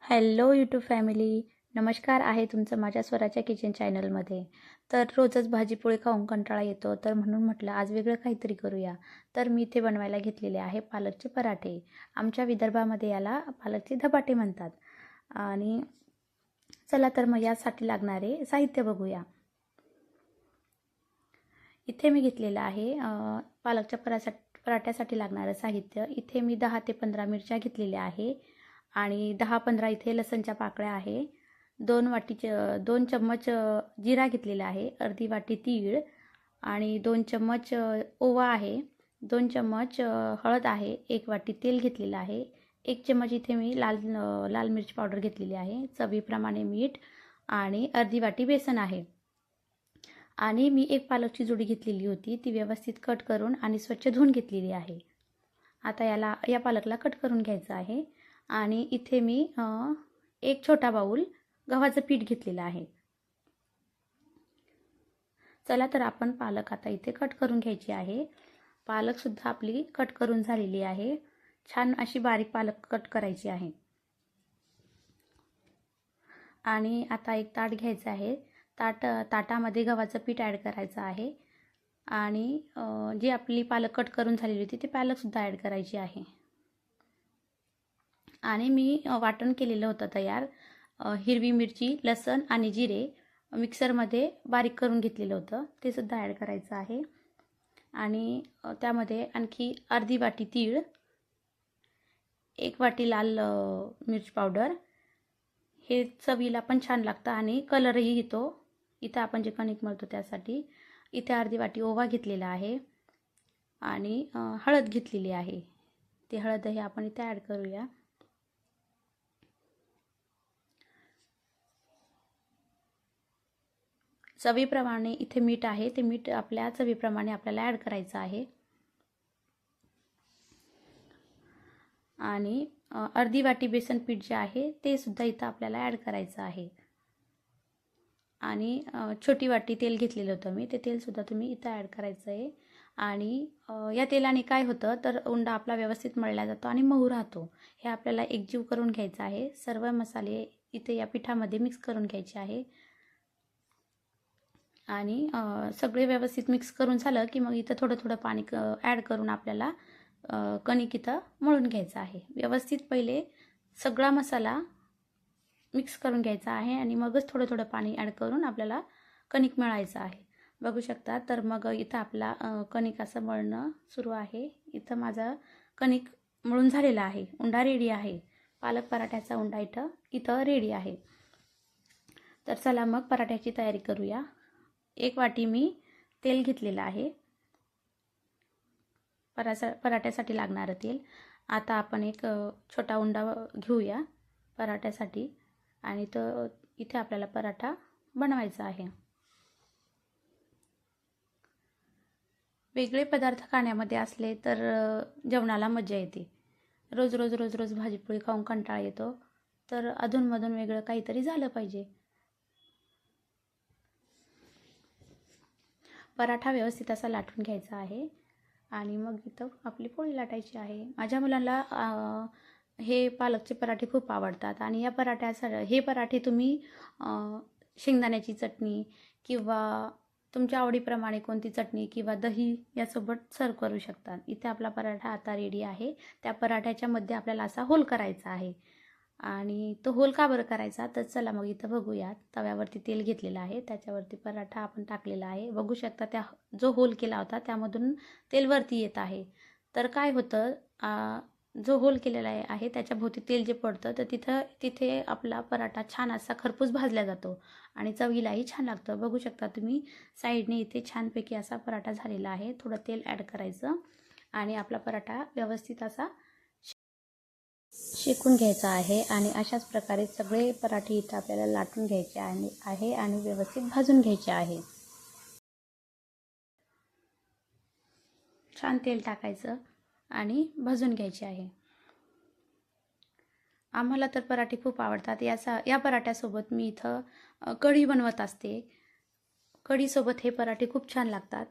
Hello YouTube family. नमस्कार आहे तुमचं माझ्या स्वराच्या किचन चॅनलमध्ये. तर रोजच भाजीपोळी खाऊन कंटाळा येतो, तर म्हणून म्हटलं आज वेगळं काहीतरी करूया. तर मी इथे बनवायला घेतलेले आहे पालकचे पराठे. आमच्या विदर्भामध्ये याला पालकचे धपाटे म्हणतात. आणि चला तर मग यासाठी लागणारे साहित्य बघूया. इथे मी घेतलेलं आहे पालकच्या पराठ्यासाठी लागणारं साहित्य. इथे मी 10 ते 15 मिरच्या घेतलेल्या आहे आणि 10-15 इथे लसणच्या पाकळ्या आहे. 2 चम्मच जिरा घेतलेला आहे, अर्धी वाटी तीळ आणि 2 चम्मच ओवा आहे, 2 चम्मच हळद आहे, 1 वाटी तेल घेतलेलं आहे, 1 चम्मच इथे मी लाल मिरच पावडर घेतलेली आहे, चवीप्रमाणे मीठ आणि अर्धी वाटी बेसन आहे. आणि मी एक पालकची जुडी घेतलेली होती, ती व्यवस्थित कट करून आणि स्वच्छ धुवून घेतलेली आहे. आता या पालकला कट करून घ्यायचं आहे. आणि इथे मी एक छोटा बाऊल गव्हाचं पीठ घेतलेलं आहे. चला तर आपण पालक आता इथे कट करून घ्यायची आहे. पालकसुद्धा आपली कट करून झालेली आहे. छान अशी बारीक पालक कट करायची आहे. आणि आता एक ताट घ्यायचं आहे. ताटामध्ये गव्हाचं पीठ ॲड करायचं आहे आणि जी आपली पालक कट करून झालेली होती ती पालकसुद्धा ॲड करायची आहे. आणि मी वाटण केलेलं होतं तयार. हिरवी मिरची, लसण आणि जिरे मिक्सरमध्ये बारीक करून घेतलेलं होतं, ते सुद्धा ॲड करायचं आहे. आणि त्यामध्ये आणखी अर्धी वाटी तीळ, 1 वाटी लाल मिर्च पावडर. हे चवीला पण छान लागतं आणि कलरही येतो. इथं आपण जे कणिक मळतो त्यासाठी. इथे अर्धी वाटी ओवा घेतलेला आहे आणि हळद घेतलेली आहे. ती हळदही आपण इथे ॲड करूया. चवीप्रमाणे इथे मीठ आहे, ते मीठ आपल्या चवीप्रमाणे आपल्याला ॲड करायचं आहे. आणि अर्धी वाटी बेसन पीठ जे आहे ते सुद्धा इथं आपल्याला ॲड करायचं आहे. आणि छोटी वाटी तेल घेतलेलं होतं मी, ते तेलसुद्धा तुम्ही इथं ॲड करायचं आहे. आणि या तेलाने काय होतं तर उंडा आपला व्यवस्थित मळला जातो आणि मऊ राहतो. हे आपल्याला एकजीव करून घ्यायचं आहे. सर्व मसाले इथे या पिठामध्ये मिक्स करून घ्यायचे आहे. आणि सगळे व्यवस्थित मिक्स करून झालं की मग इथं थोडं थोडं पाणी ॲड करून आपल्याला कणिक इथं मळून घ्यायचं आहे. व्यवस्थित पहिले सगळा मसाला मिक्स करून घ्यायचा आहे आणि मगच थोडं थोडं पाणी ॲड करून आपल्याला कणिक मळायचं आहे. बघू शकता. तर मग इथं आपला कणिक असं मळणं सुरू आहे. इथं माझा कणिक मळून झालेला आहे. उंडा रेडी आहे. पालक पराठ्याचा उंडा इथं रेडी आहे. तर चला मग पराठ्याची तयारी करूया. 1 वाटी मी तेल घेतलेलं आहे, पराठ्यासाठी लागणारं तेल. आता आपण एक छोटा उंडा घेऊया पराठ्यासाठी आणि तो इथे आपल्याला पराठा बनवायचा आहे. वेगळे पदार्थ खाण्यामध्ये असले तर जेवणाला मजा येते. रोज रोज रोज रोज भाजीपोळी खाऊन कंटाळा येतो, तर अधूनमधून वेगळं काहीतरी झालं पाहिजे. पराठा व्यवस्थित असा लाटून घ्यायचा आहे आणि मग इथं आपली पोळी लाटायची आहे. माझ्या मुलांना हे पालकचे पराठे खूप आवडतात आणि या हे पराठे तुम्ही शेंगदाण्याची चटणी किंवा तुमच्या आवडीप्रमाणे कोणती चटणी किंवा दही यासोबत सर्व करू शकतात. इथे आपला पराठा आता रेडी आहे. त्या पराठ्याच्या मध्ये आपल्याला असा होल करायचा आहे. आणि तो होल का बरं करायचा तर चला मग इथं बघूयात. तव्यावरती तेल घेतलेलं आहे, त्याच्यावरती पराठा आपण टाकलेला आहे. बघू शकता जो होल केला होता त्यामधून तेल वरती येत आहे. तर काय होतं, जो होल केलेला आहे त्याच्या भोवती तेल जे पडतं तर तिथे आपला पराठा छान असा खरपूस भाजला जातो आणि चवीलाही छान लागतं. बघू शकता तुम्ही साईडने इथे छानपैकी असा पराठा झालेला आहे. थोडं तेल ॲड करायचं आणि आपला पराठा व्यवस्थित असा शेकून घ्यायचा आहे. आणि अशाच प्रकारे सगळे पराठे इथं आपल्याला लाटून घ्यायचे आहे आणि व्यवस्थित भाजून घ्यायचे आहे. छान तेल टाकायचं आणि भाजून घ्यायचे आहे. आम्हाला तर पराठे खूप आवडतात. या पराठ्यासोबत मी इथं कढी बनवत असते. कढीसोबत हे पराठे खूप छान लागतात.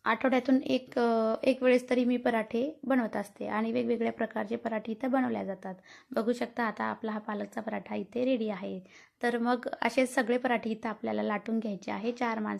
आठवड्यातून एक वेळेस तरी मी पराठे बनवत असते आणि वेगवेगळ्या प्रकारचे पराठे इथं बनवल्या जातात. बघू शकता आता आपला हा पालकचा पराठा इथे रेडी आहे. तर मग असे सगळे पराठे इथं आपल्याला लाटून घ्यायचे आहे. 4 माणसं